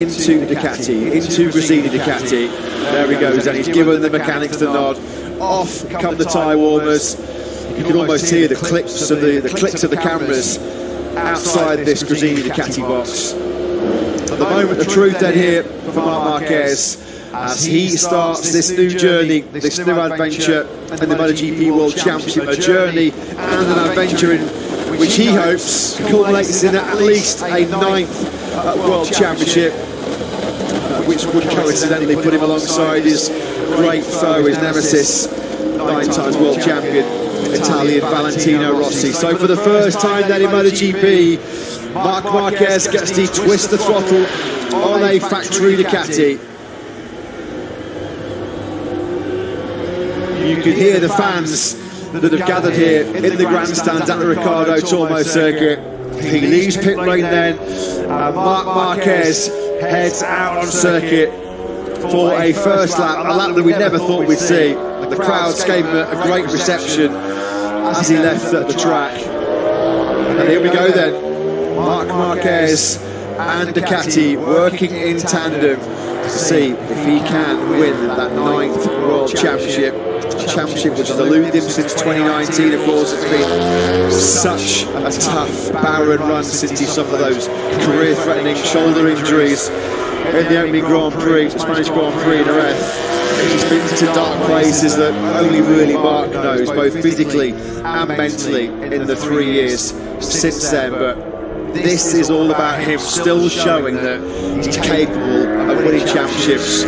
into Ducati, into Brazili Ducati. There he goes, and he's given the mechanics the nod. Off come the tyre warmers. You can almost hear the clicks of the cameras outside this Brazili Ducati box. At the moment of truth then here for Marc Marquez as he starts this new journey, this new adventure in the MotoGP World Championship, a journey and an adventure in which he hopes culminates in at least a 9th World Championship, which would coincidentally put him alongside his great foe, his nemesis, 9-time world champion, Italian Valentino Rossi. So for the first time then in MotoGP, Marc Marquez gets to twist the throttle on a factory Ducati. You can hear the fans that have gathered here in the grandstands at the Ricardo Tormo circuit. He leaves pit lane then, and Marc Marquez heads out on circuit for a first lap, a lap that we never thought we'd see. The crowds gave him a great reception as he left at the track. And here we go then, Marc Marquez and Ducati working in tandem to see if he can win that 9th World Championship which has eluded him since 2019. Of course, it's been such a tough, barren run since he suffered those career-threatening shoulder injuries in the opening Grand Prix, the Spanish Grand Prix in Jerez. He's been to dark places that only really Marc knows, both physically and mentally, in the 3 years since then. But this is all about him still showing that he's capable of winning championships,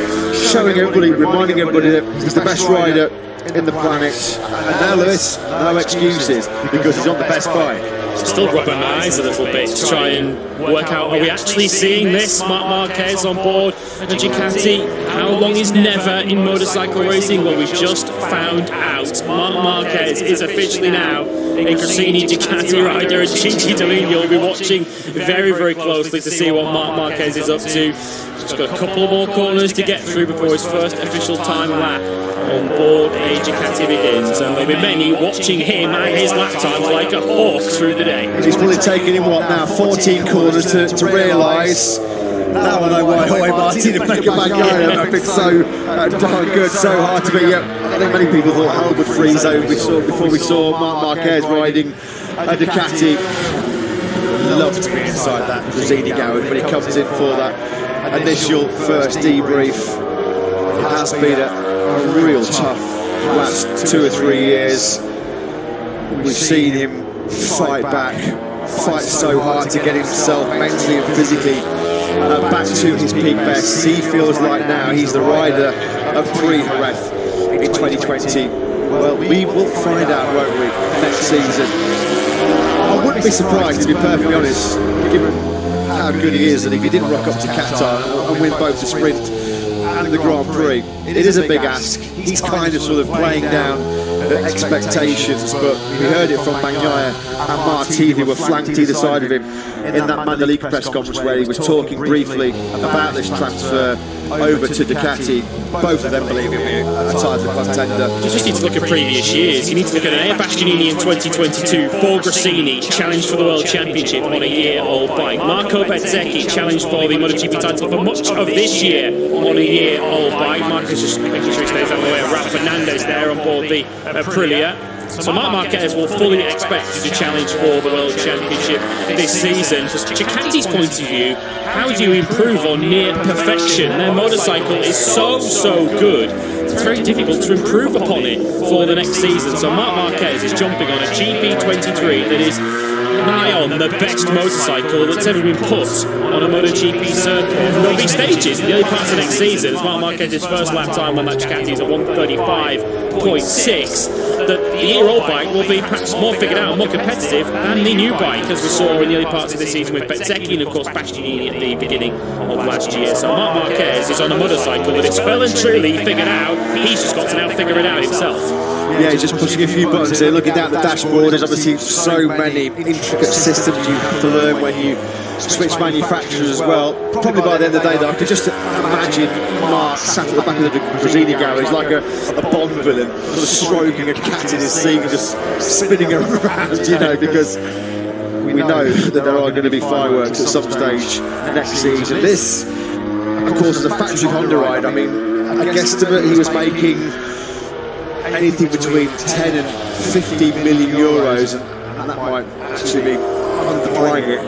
showing everybody, reminding everybody that he's the best rider in the planet. And now, Lewis, no excuses, because he's on the best bike. Still rubbing my eyes a little bit to try and work out, are we actually seeing this Marc Marquez on board a Ducati? How long is never in motorcycle racing? Well, we've just found out. Marc Marquez is officially now a Gresini Ducati rider, and Gigi Dall'Igna will be watching very, very closely to see what Marc Marquez is up to. He's got a couple more corners to get through before his first official time lap on board a Ducati begins, and there'll be many watching him and his lap times like a hawk through the day. He's probably taking him, what now, 14 corners to realise. Now I know why Martin and Pakai have been so darn good, so hard to beat. I think many people thought hell would freeze over before we saw Marc Marquez riding a Ducati. Love to be inside that Brazili garage when he comes in for that initial first debrief. It has been a real tough last 2 or 3 years. We've seen him fight back, fight so hard to get himself mentally and physically back to his peak best. He feels like now he's the rider of pre-Jerez in 2020. Well, we will find out, won't we, next season. I wouldn't be surprised, to be perfectly honest, given how good he is, and if he didn't rock up to Qatar and win both the sprint and the Grand Prix. It is a big ask. He's kind of sort of playing down expectations, but we heard it from Pakai and Martin, who were flanked either side of him in that Mandalika press conference where he was talking briefly about this transfer over to Ducati. Both of them believe him here, a title contender. You just need to look at previous years. You need to look at Air Bastianini in 2022, for Gresini, challenged for the World Championship on a year-old bike. Marco Bezzecchi challenged for the MotoGP title for much of this year on a year-old bike. Marcus just making sure he stays out of the way of Rafa Fernandez there on board the Aprilia. So Marc Marquez will fully expect to challenge for the World Championship this season. From Ducati's point of view, how do you improve on near perfection? Their motorcycle is so good. It's very difficult to improve upon it for the next season. So Marc Marquez is jumping on a GP23 that is nigh on the best motorcycle that's ever been put on a MotoGP circuit. There'll be stages in the early parts of next season as Marc Marquez's first lap time on that Ducati is a 1:35.6. That the year-old bike will be perhaps more figured out and more competitive than the new bike, as we saw in the early parts of the season with Bezzecchi and of course Bastianini at the beginning of last year. So Marc Marquez is on a motorcycle that is well and truly figured out. He's just got to now figure it out himself. Yeah, he's just pushing a few buttons here. Looking down the dashboard, there's obviously so many intricate systems you have to learn when you switch manufacturers as well. Probably by the end of the day, though, I could just imagine Marc sat at the back of the Brazili garage like a Bond villain, sort of stroking a cat in his seat and just spinning around, because we know that there are going to be fireworks at some stage next season. This of course, as a factory Honda ride, I mean, I guesstimate he was making anything between 10 and 15 million euros, and that might actually be underplaying it.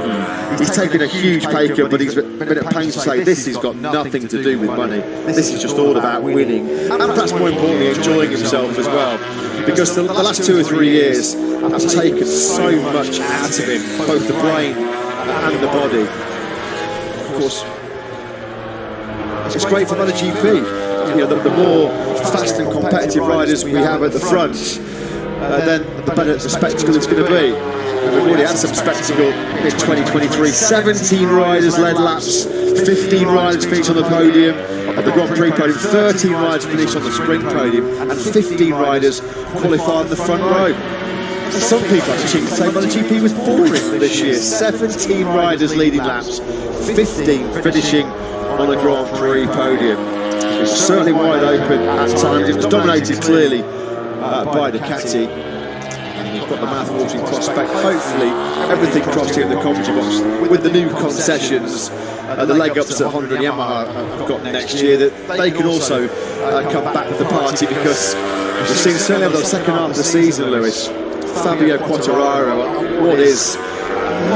He's taken a huge pay cut, but he's been at pains to say this has got nothing to do with money. This is just all about winning, and perhaps more importantly, enjoying himself as well. Because the last 2 or 3 years have taken so much out of him, both the brain and the body. Of course, it's great for MotoGP. You know, the more fast and competitive riders we have at the front, then the better the spectacle it's going to be. And we've already had some spectacle in 2023. 17 riders led laps, 15 riders finished on the podium, at the Grand Prix podium, 13 riders finished on the sprint podium, and 15 riders qualified in the front row. Some people actually say MotoGP was boring this year. 17 riders leading laps, 15 finishing on the Grand Prix podium. It was certainly wide open at times. It was dominated clearly by Ducati. And we've got the mouth-watering prospect. Hopefully, everything crossed here in the commentary box with the new concessions, the leg ups that Honda and Yamaha have got next year, that they can also come back to the party, because we've seen certainly over the second half of the season, Lewis, Fabio Quartararo, what is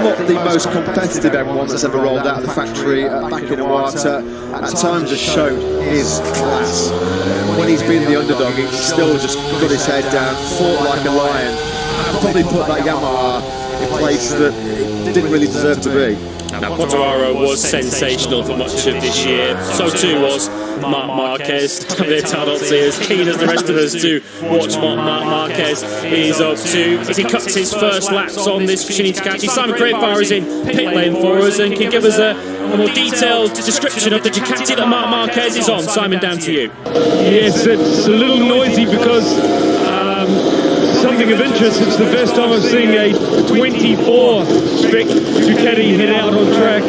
not the most competitive M1 that's ever rolled out of the factory back in Iwata, at times has shown his class. When he's been the underdog, he's still just got his head down, fought like a lion, and probably put that Yamaha in place that it didn't really deserve to be. Now, Quartararo was sensational for much of this year. So too was Marquez. They're obviously as keen as the rest of us to watch what Marquez is up to as he cuts his first laps on this Ducati. Simon Greatfire is in pit lane for us and can give us a more detailed description of the Ducati that Marquez is on. Simon, down to you. Yes, it's a little noisy because something of interest, it's the first time I've seen a 24 spec Ducati head out on track,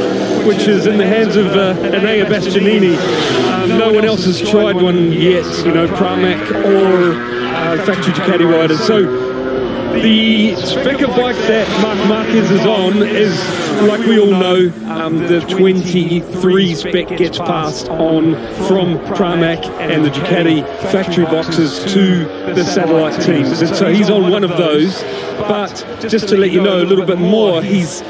which is in the hands of Enea Bastianini. No one else has tried one yet, you know, Pramac or factory Ducati riders. So the specker bike that Marquez is on is, like we all know, the 23 spec gets passed on from Pramac and the Ducati factory boxes to the satellite teams. And so he's on one of those. But just to let you know a little bit more, he's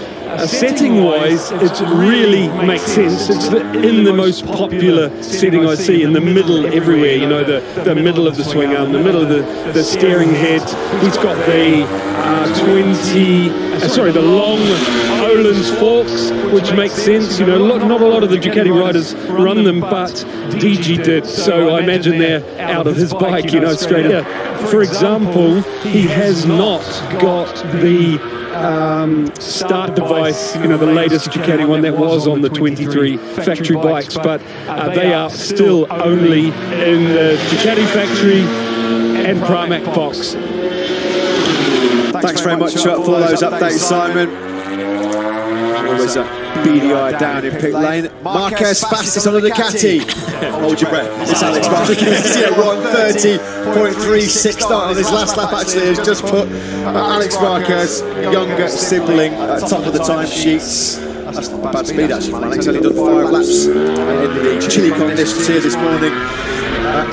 setting-wise, it really makes sense. It's in the most popular setting I see, in the middle everywhere, you know, the middle of the swing arm, the middle of the steering head. He's got the the long Öhlins forks, which makes sense. You know, not a lot of the Ducati riders run them, but DG did. So I imagine they're out of his bike, you know, straight up. For example, he has not got the start device, you know, the latest Ducati one that was on the 23 factory bikes, but they are still only in the Ducati factory and Pramac box. Thanks very much for all those updates, Simon. Always a beady eye down in pit lane. Marquez fastest on the Ducati. Hold your breath. It's Alex Marquez. 1:30.36 start on his last lap. Actually, has just put Alex Marquez, younger sibling, at top of the timesheets. That's not bad speed actually. Alex only done 5 laps in the chilly conditions here this morning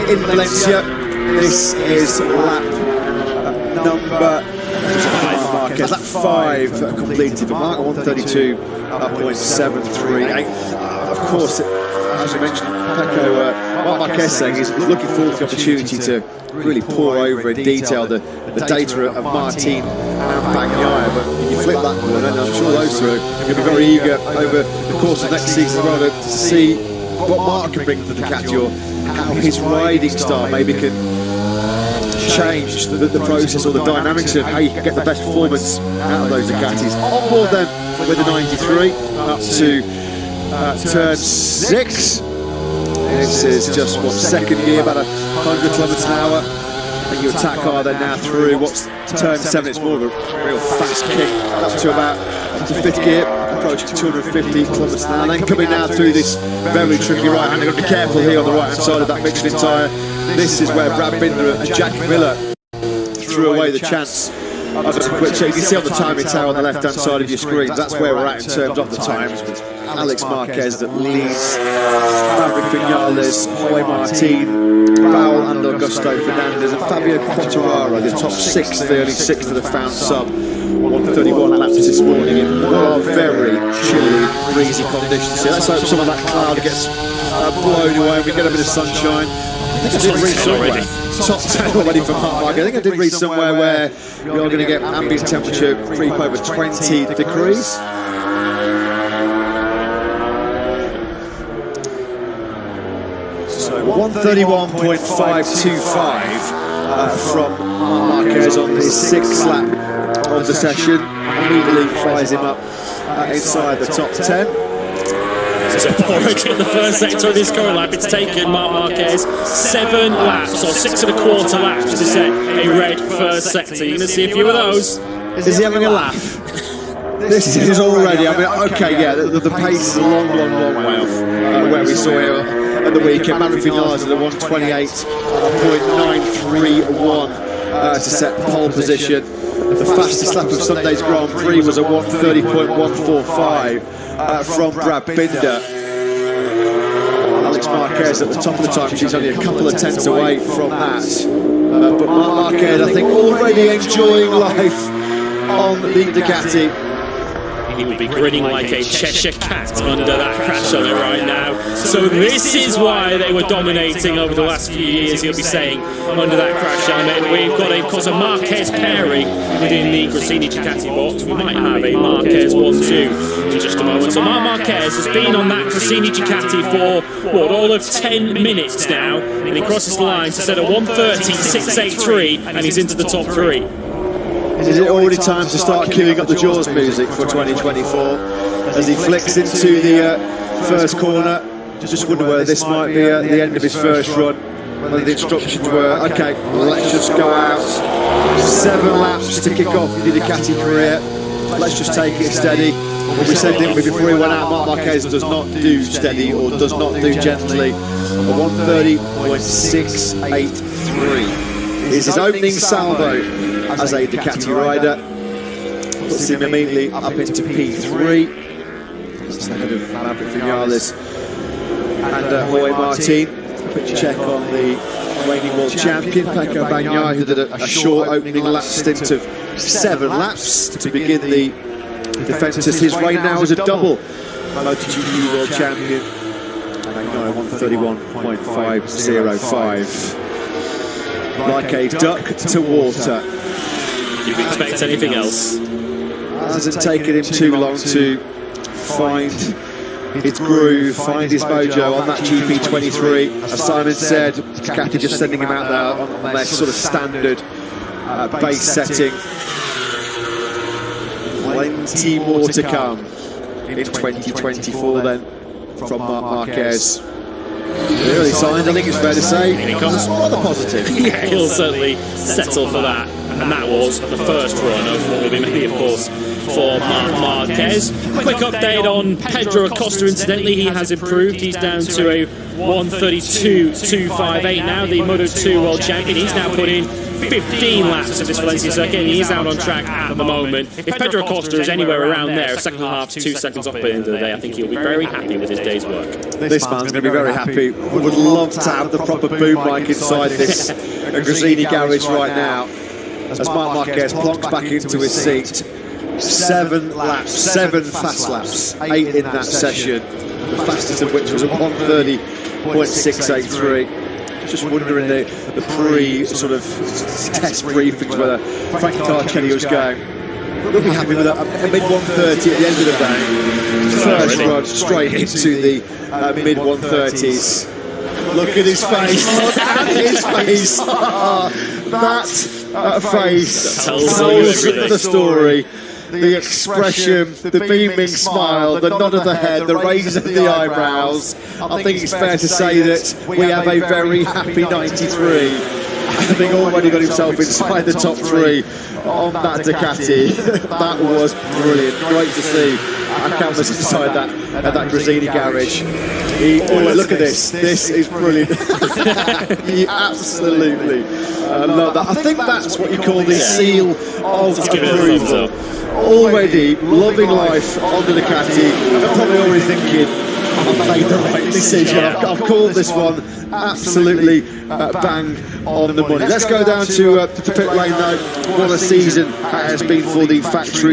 in Valencia. This is lap number Marquez, lap 5 completed for Mark, 1:32.738. Of course, as you mentioned, Pakai, what Marquez saying is looking forward to the opportunity to really pour over in detail the data of Martin and Pakai. But if you flip that one, and I'm sure those two are going to be very eager over the course of next season rather to see what Mark can bring to the Ducati, or how his riding style maybe can change the process or the dynamics of how you can get the best performance out of those Ducatis. On board then with the 93 up to turn 6. This is just what, second gear, about 100 kilometers an hour. And you attack car then now through what's turn 7. It's more of a real fast kick up to about to 5th gear, approaching 250 kilometers an hour. Then coming now through this very tricky right hand. You've got to be careful here on the right hand side of that Michelin tyre. This is where Brad Binder and Jack Miller threw away the chance of a quick check. You can see on the timing tower on the left hand side of your screen, that's where we're at in terms of the times. Alex Marquez that leads Vinales, Jorge Martin, Bowell and Augusto Fernandez, and Fabio Quartararo, the top 6, the early 6 that have found sub 131 laps this morning in what are very chilly, breezy conditions. So let's hope some of that cloud gets blown away and we get a bit of sunshine. I think I did read somewhere, top 10 already for Mark Marquez. I think I did read somewhere where you're going to get ambient temperature creep over 20 degrees. So 131.525 from Marquez on his 6th lap of the session. Immediately flies him up inside the top 10. So Porik in the first sector of this current lap. It's taken Marc Marquez 7 laps, or 6¼ laps, to set a red first sector. You're going to see a few of those. Is he having a laugh? This is already, I mean, okay, yeah, the pace is a long way off where we saw him at the weekend. Maverick Vinales at a 128.931 to set pole position. The fastest lap of Sunday's Grand Prix was a 130.145 from Brad Binder. Alex Marquez at the top of the time, she's only a couple of tenths away from that. But Marc Marquez, I think, already enjoying life on the Ducati. He would be grinning like a Cheshire cat under that crash on it right now. So this is why they were dominating over the last few years, he'll be saying, under that crash element. We've got, of course, a Marquez pairing within the Gresini Ducati box. We might have a Marquez 1-2 in just a moment. So Marc Marquez has been on that Gresini Ducati for, what, all of 10 minutes now. And he crosses the line to set a 130.683, and he's into the top 3. Is it already time to start queuing up the Jaws music for 2024 as he flicks into the first corner? Just wonder whether this might be the end of his first run, whether the instructions were, okay, let's just go out, 7 laps to kick off the Ducati career, let's just take it steady. When we said, didn't we, before he went out, Marc Marquez does not do steady or does not do gently. A 130.683 is his opening salvo as a Ducati rider. Puts him immediately up into P3. That's ahead of Maverick Vinales and Jorge Martin. Quick check on the reigning world champion, Pakai, who did a short opening lap stint of 7 laps to begin the defence. His reign now is a double MotoGP world champion. Pakai 131.505. Like a duck to water. You'd expect anything else? Hasn't taken him too long to find his groove, find his mojo on that GP23. As Simon said, Ducati just sending him out there on their sort of standard base setting. Plenty more to come in 2024 then from Marc Marquez. The early signs, I think it's fair to say, here he comes. Rather positive. Yeah, he'll certainly settle for that. And that was the first run of what will be many, of course, for Marc Marquez. Quick update on Pedro Acosta, incidentally. He has improved. He's down to a 132.258 now, the Moto2 world champion. He's now put in 15 laps of this Valencia circuit, and he's out on track at the moment. If Pedro Acosta is anywhere around there, second half, 2 seconds off at the end of the day, I think he'll be very happy with his day's work. This man's going to be very happy. Would love to have the proper boom mic inside this Gresini garage right now. As Marc Marquez plonks back into his seat. 7 laps, 7 fast laps, 8 in that session. The fastest of which was a 130.683. Just wondering the pre-sort of test briefings whether Frankie Carcelli was going. We'll be happy with a mid-130 at the end of the day. First run straight into the mid-130s. Look at his face. Look at his face. That face tells the story. The expression, the beaming smile, the nod of the head, the raise of the eyebrows. I think it's fair to say that we have a very happy 93. Having already got himself inside the top 3 on that Ducati. That was brilliant. Great to see a canvas inside that Gresini garage. Look at this. This is brilliant. Absolutely. I love that. I think that's what you call the seal of approval. Already loving life on the Ducati, and probably already thinking, I've made the right decision. I've called this one absolutely bang on the money. Let's go down to the pit lane though. What a season has been for the factory.